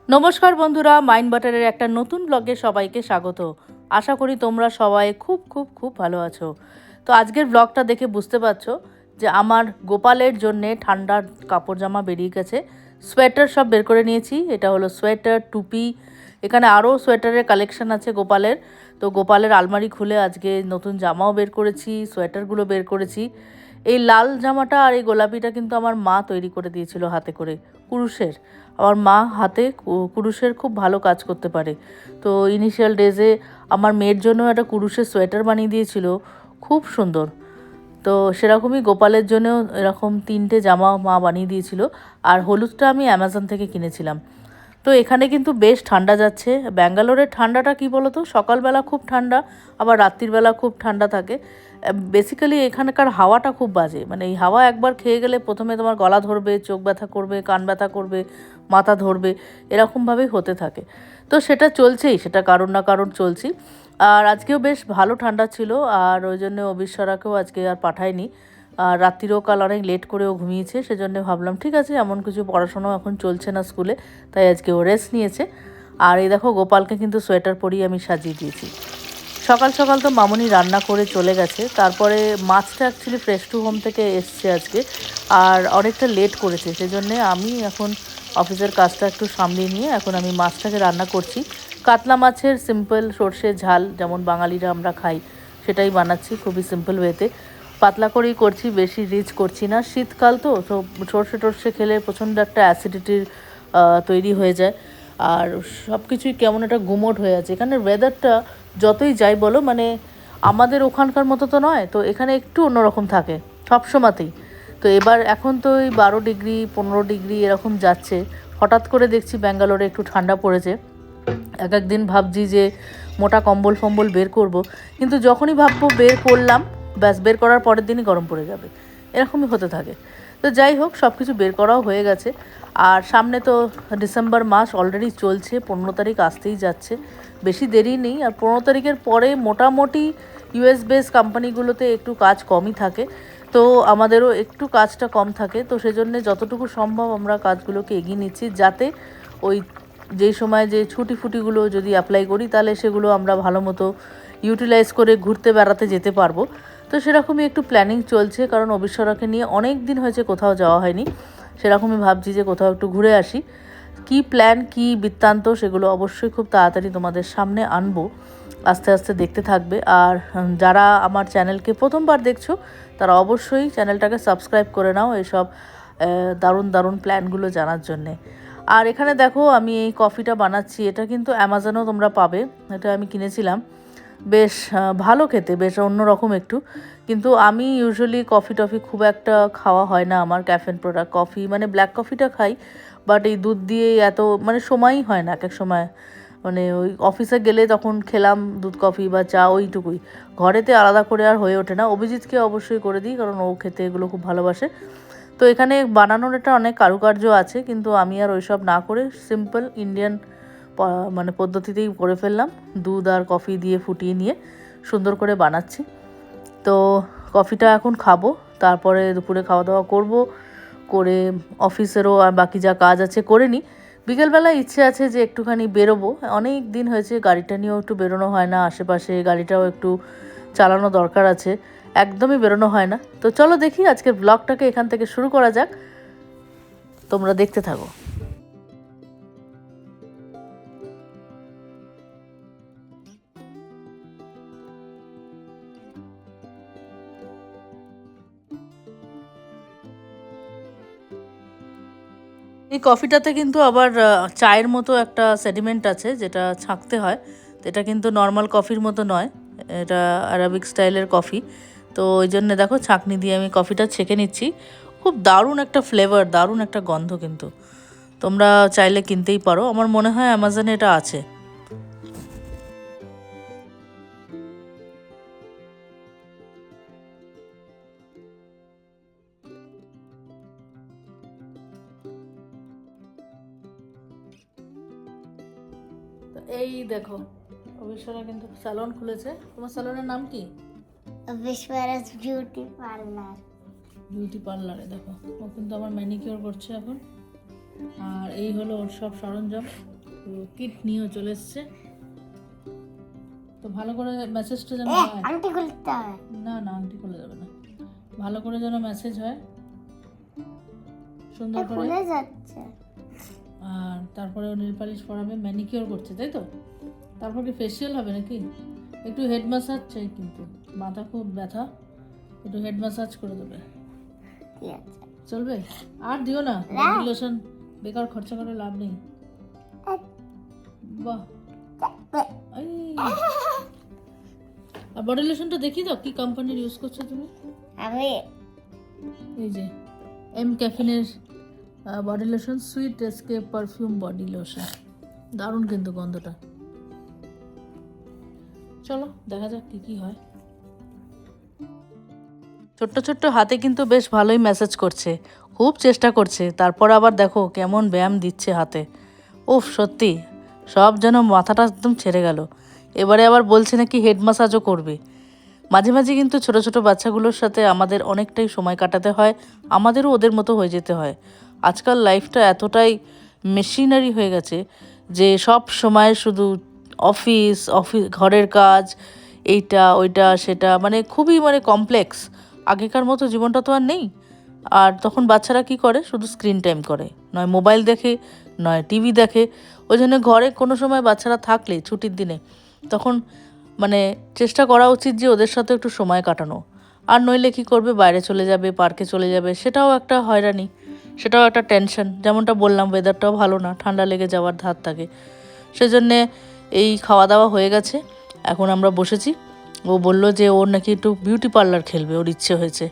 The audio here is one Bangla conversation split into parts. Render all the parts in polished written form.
নমস্কার বন্ধুরা, মাইন্ড বাটারের একটা নতুন ব্লগে সবাইকে স্বাগত। আশা করি তোমরা সবাই খুব খুব খুব ভালো আছো। তো আজকের ব্লগটা দেখে বুঝতে পারছো যে আমার গোপালের জন্যে ঠান্ডার কাপড় জামা বেরিয়ে গেছে। সোয়েটার সব বের করে নিয়েছি। এটা হলো সোয়েটার, টুপি, এখানে আরও সোয়েটারের কালেকশন আছে গোপালের। তো গোপালের আলমারি খুলে আজকে নতুন জামাও বের করেছি, সোয়েটারগুলো বের করেছি। এই লাল জামাটা আর এই গোলাপিটা কিন্তু আমার মা তৈরি করে দিয়েছিল হাতে করে, কুরুশের। আমার মা হাতে কুরুশের খুব ভালো কাজ করতে পারে। তো ইনিশিয়াল ডেজে আমার মেয়ের জন্য একটা কুরুশের সোয়েটার বানিয়ে দিয়েছিল, খুব সুন্দর। তো সেরকমই গোপালের জন্যও এরকম 3টে জামা মা বানিয়ে দিয়েছিল। আর হলুদটা আমি অ্যামাজন থেকে কিনেছিলাম। তো এখানে কিন্তু বেশ ঠান্ডা যাচ্ছে। ব্যাঙ্গালোরের ঠান্ডাটা কি বলো তো, সকালবেলা খুব ঠান্ডা, আবার রাত্রিবেলা খুব ঠান্ডা থাকে। বেসিক্যালি এখানকার হাওয়াটা খুব বাজে, মানে এই হাওয়া একবার খেয়ে গেলে প্রথমে তোমার গলা ধরবে, চোখ ব্যথা করবে, কান ব্যথা করবে, মাথা ধরবে, এরকমভাবেই হতে থাকে। তো সেটা চলছেই, সেটা কারণ না কারণ চলছি। আর আজকেও বেশ ভালো ঠান্ডা ছিল, আর ওই জন্য অবিশ্বরাকেও আজকে আর পাঠায়নি। আর রাত্রিরেও কাল অনেক লেট করেও ঘুমিয়েছে, সেজন্য ভাবলাম ঠিক আছে, এমন কিছু পড়াশোনাও এখন চলছে না স্কুলে, তাই আজকে ও রেস্ট নিয়েছে। আর এই দেখো গোপালকে কিন্তু সোয়েটার পরিয়ে আমি সাজিয়ে দিয়েছি। সকাল সকাল তো মামনি রান্না করে চলে গেছে। তারপরে মাছটা অ্যাকচুয়ালি ফ্রেশ টু হোম থেকে এসছে আজকে, আর অনেকটা লেট করেছে, সেজন্যে আমি এখন অফিসের কাজটা একটু সামলিয়ে নিয়ে এখন আমি মাছটাকে রান্না করছি। কাতলা মাছের সিম্পল সর্ষে ঝাল, যেমন বাঙালিরা আমরা খাই, সেটাই বানাচ্ছি খুবই সিম্পল ওয়েতে। পাতলা করেই করছি, বেশি রিচ করছি না। শীতকাল তো তো সর্ষে টর্ষে খেলে প্রচণ্ড একটা অ্যাসিডিটির তৈরি হয়ে যায়। আর সব কিছুই কেমন একটা গুমোট হয়ে আছে। এখানের ওয়েদারটা যতই যাই বলো, মানে আমাদের ওখানকার মতো তো নয়, তো এখানে একটু অন্যরকম থাকে সবসময়তেই। তো এবার এখন তো ওই 12 ডিগ্রি 15 ডিগ্রি এরকম যাচ্ছে। হঠাৎ করে দেখছি ব্যাঙ্গালোরে একটু ঠান্ডা পড়েছে। এক একদিন ভাবছি যে মোটা কম্বল ফম্বল বের করব, কিন্তু যখনই ভাববো বের করলাম, ব্যাস বের করার পরের দিনই গরম পড়ে যাবে, এরকমই হতে থাকে। তো যাই হোক, সব কিছু বের করাও হয়ে গেছে। আর সামনে তো ডিসেম্বর মাস অলরেডি চলছে, 15 তারিখ আসতেই যাচ্ছে, বেশি দেরি নেই। আর 15 তারিখের পরে মোটামুটি ইউএস বেস কোম্পানিগুলোতে একটু কাজ কমই থাকে, তো আমাদেরও একটু কাজটা কম থাকে। তো সেজন্য যতটুকু সম্ভব আমরা কাজগুলোকে এগিয়ে নিচ্ছি, যাতে ওই যেই সময় যে ছুটি ফুটিগুলো যদি অ্যাপ্লাই করি, তাহলে সেগুলো আমরা ভালো মতো ইউটিলাইজ করে ঘুরতে বেড়াতে যেতে পারবো। তো সেরকমই একটু প্ল্যানিং চলছে, কারণ অবিশ্বরাকে নিয়ে অনেক দিন হয়েছে কোথাও যাওয়া হয়নি। সেরকমই ভাবছি যে কোথাও একটু ঘুরে আসি। কি প্ল্যান, কি বৃত্তান্ত, সেগুলো অবশ্যই খুব তাড়াতাড়ি তোমাদের সামনে আনবো, আস্তে আস্তে দেখতে থাকবে। আর যারা আমার চ্যানেলকে প্রথমবার দেখছো, তারা অবশ্যই চ্যানেলটাকে সাবস্ক্রাইব করে নাও এসব দারুণ দারুণ প্ল্যানগুলো জানার জন্যে। আর এখানে দেখো আমি এই কফিটা বানাচ্ছি, এটা কিন্তু অ্যামাজনেও তোমরা পাবে। এটা আমি কিনেছিলাম, বেশ ভালো খেতে, বেশ অন্যরকম একটু। কিন্তু আমি ইউজুয়ালি কফি টফি খুব একটা খাওয়া হয় না আমার, ক্যাফেন প্রোডাক্ট কফি মানে ব্ল্যাক কফিটা খাই, বাট এই দুধ দিয়ে এত মানে সময়ই হয় না এক এক সময়। মানে ওই অফিসে গেলে তখন খেলাম দুধ কফি বা চা, ওইটুকুই। ঘরেতে আলাদা করে আর হয়ে ওঠে না। অভিজিৎকে অবশ্যই করে দিই, কারণ ও খেতে এগুলো খুব ভালোবাসে। তো এখানে বানানোর এটা অনেক কারুকার্য আছে, কিন্তু আমি আর ওইসব না করে সিম্পল ইন্ডিয়ান মানে পদ্ধতিতেই করে ফেললাম। দুধ আর কফি দিয়ে ফুটিয়ে নিয়ে সুন্দর করে বানাচ্ছি। তো কফিটা এখন খাবো, তারপরে দুপুরে খাওয়া দাওয়া করব, করে অফিসেরও আর বাকি যা কাজ আছে করে নিই। বিকেলবেলা ইচ্ছে আছে যে একটুখানি বেরোবো, অনেক দিন হয়েছে গাড়িটা নিয়েও একটু বেরোনো হয় না, আশেপাশে গাড়িটাও একটু চালানো দরকার আছে, একদমই বেরোনো হয় না। তো চলো দেখি আজকের ব্লগটাকে এখান থেকে শুরু করা যাক, তোমরা দেখতে থাকো। এই কফিটাতে কিন্তু আবার চায়ের মতো একটা সেডিমেন্ট আছে, যেটা ছাঁকতে হয়। তো এটা কিন্তু নর্মাল কফির মতো নয়, এটা আরাবিক স্টাইলের কফি। তো ওই জন্য দেখো ছাঁকনি দিয়ে আমি কফিটা ছেঁকে নিচ্ছি। খুব দারুণ একটা ফ্লেভার, দারুণ একটা গন্ধ, কিন্তু তোমরা চাইলে কিনতেই পারো, আমার মনে হয় অ্যামাজনে এটা আছে। তো এই দেখো, অবিশ্বরা কিন্তু স্যালন খুলেছে। তোমার স্যালনের নাম কি? Vishwara's Beauty Parlor. বিউটি পার্লারে দেখো, ও কিন্তু আমার ম্যানিকিওর করছে এখন। আর এই হলো ওর সব সরঞ্জাম, তো কিট নিয়েও চলে এসছে। তো ভালো করে মেসেজটা যেন হয়। আংটি খুলতে হবে। না না, আংটি খুলে যাবে না, ভালো করে যেন মেসেজ হয় সুন্দর করে। খুলে যাচ্ছে। আর তারপরে ও নেল পালিশ পরাবে, ম্যানিকিওর করছে তাই তো? তারপর কি ফেসিয়াল হবে নাকি? একটু হেড ম্যাসাজ চাই, কিন্তু মাথা খুব ব্যথা, একটু হেড ম্যাসাজ করে দেবে, ঠিক আছে। চলবে? আর দিও না, বডি লোশন বেকার খরচা করে লাভ নেই। বাহ, এই, আর বডি লোশনটা দেখি তো কি কোম্পানির ইউজ করছো তুমি? আমি এই যে এম ক্যাফিনের body lotion, sweet escape perfume body lotion, দারুণ কিন্তু গন্ধটা। চলো দেখা যাক কি কি হয়। ছোট্ট ছোট্ট হাতে কিন্তু বেশ ভালোই ম্যাসাজ করছে, খুব চেষ্টা করছে। তারপর আবার দেখো কেমন ব্যায়াম দিচ্ছে হাতে। উফ, সত্যি সব যেন মাথাটা একদম ছেড়ে গেল। এবারে আবার বলছে নাকি হেড ম্যাসাজও করবে। মাঝে মাঝে কিন্তু ছোট ছোট বাচ্চাগুলোর সাথে আমাদের অনেকটাই সময় কাটাতে হয়, আমাদেরও ওদের মতো হয়ে যেতে হয়। আজকাল লাইফটা এতটাই মেশিনারি হয়ে গেছে যে সব সময় শুধু অফিস অফিস, ঘরের কাজ, এইটা ওইটা সেটা, মানে খুবই মানে কমপ্লেক্স। আগেকার মতো জীবনটা তো আর নেই। আর তখন বাচ্চারা কি করে, শুধু স্ক্রিন টাইম করে, নয় মোবাইল দেখে, নয় টিভি দেখে। ওই জন্য ঘরে কোনো সময় বাচ্চারা থাকলে ছুটির দিনে তখন মানে চেষ্টা করা উচিত যে ওদের সাথে একটু সময় কাটানো। আর নইলে কি করবে, বাইরে চলে যাবে, পার্কে চলে যাবে, সেটাও একটা হয়রানি, সেটাও একটা টেনশন। যেমনটা বললাম, ওয়েদারটাও ভালো না, ঠান্ডা লেগে যাওয়ার ধার থাকে। সেজন্যে এই খাওয়া দাওয়া হয়ে গেছে, এখন আমরা বসেছি। ও বলল যে ওর নাকি একটু বিউটি পার্লার খেলবে, ওর ইচ্ছে হয়েছে।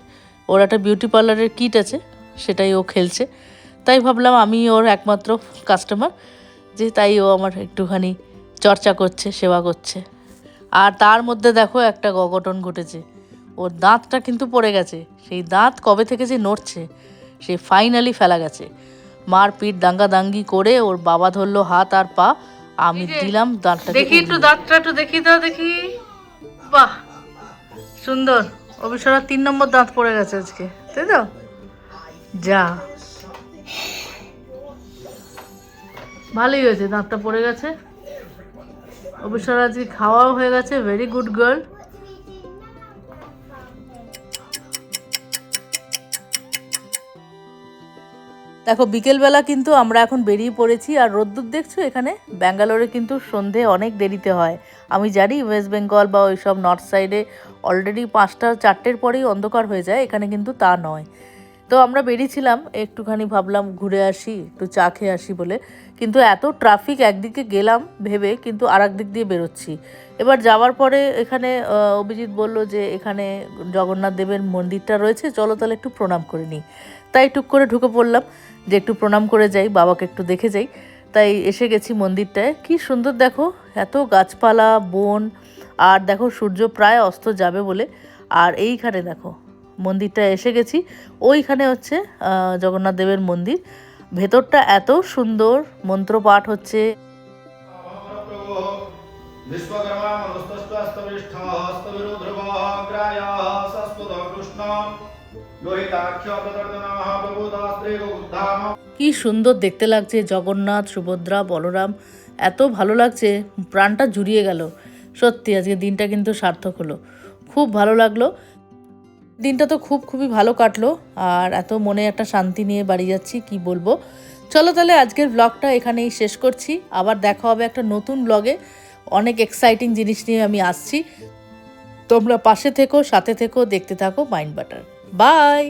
ওর একটা বিউটি পার্লারের কিট আছে, সেটাই ও খেলছে। তাই ভাবলাম আমি ওর একমাত্র কাস্টমার, যে তাই ও আমার একটুখানি চর্চা করছে, সেবা করছে। আর তার মধ্যে দেখো একটা অঘটন ঘটেছে, ওর দাঁতটা কিন্তু পড়ে গেছে। সেই দাঁত কবে থেকে যে নড়ছে, সে ফাইনালি ফেলা গেছে। মার পিঠ দাঙ্গাদাঙ্গি করে ওর বাবা ধরলো হাত আর পা, আমি দিলাম দাঁতটা। দেখি একটু দাঁতটা, একটু দেখি দাও, দেখি। বাহ, সুন্দর। অবিশ্বরা 3 নম্বর দাঁত পড়ে গেছে আজকে, তাই তো? যা, ভালোই হয়েছে, দাঁতটা পড়ে গেছে। অবিশ্বরা আজকে খাওয়াও হয়ে গেছে, ভেরি গুড গার্ল। দেখো বিকেলবেলা কিন্তু আমরা এখন বেরিয়ে পড়েছি। আর রোদ্দুর দেখছো এখানে, ব্যাঙ্গালোরে কিন্তু সন্ধে অনেক দেরিতে হয়। আমি জানি ওয়েস্ট বেঙ্গল বা ওই সব নর্থ সাইডে অলরেডি 5টা 4টের পরেই অন্ধকার হয়ে যায়, এখানে কিন্তু তা নয়। তো আমরা বেরিয়েছিলাম একটুখানি, ভাবলাম ঘুরে আসি, একটু চা খেয়ে আসি বলে। কিন্তু এত ট্রাফিক, একদিকে গেলাম ভেবে কিন্তু আর দিক দিয়ে বেরোচ্ছি। এবার যাওয়ার পরে এখানে অভিজিৎ বলল যে এখানে জগন্নাথ দেবের মন্দিরটা রয়েছে, চলো তাহলে একটু প্রণাম করে নিই। তাই টুক করে ঢুকে পড়লাম যে একটু প্রণাম করে যাই, বাবাকে একটু দেখে যাই। তাই এসে গেছি মন্দিরটায়। কি সুন্দর দেখো, এত গাছপালা, বন। আর দেখো সূর্য প্রায় অস্ত যাবে বলে। আর এইখানে দেখো মন্দিরটা এসে গেছি, ওইখানে হচ্ছে জগন্নাথ দেবের মন্দির। ভেতরটা এত সুন্দর, মন্ত্রপাঠ হচ্ছে। কি সুন্দর দেখতে লাগছে, জগন্নাথ, সুভদ্রা, বলরাম, এত ভালো লাগছে, প্রাণটা জুড়িয়ে গেল। সত্যি আজকে দিনটা কিন্তু সার্থক হলো, খুব ভালো লাগলো। দিনটা তো খুবই ভালো কাটলো। আর এত মনে একটা শান্তি নিয়ে বাড়ি যাচ্ছি, কি বলবো। চলো তাহলে আজকের ব্লগটা এখানেই শেষ করছি। আবার দেখা হবে একটা নতুন ব্লগে, অনেক এক্সাইটিং জিনিস নিয়ে আমি আসছি। তোমরা পাশে থেকো, সাথে থেকো, দেখতে থাকো মাইন্ড বাটার। বাই।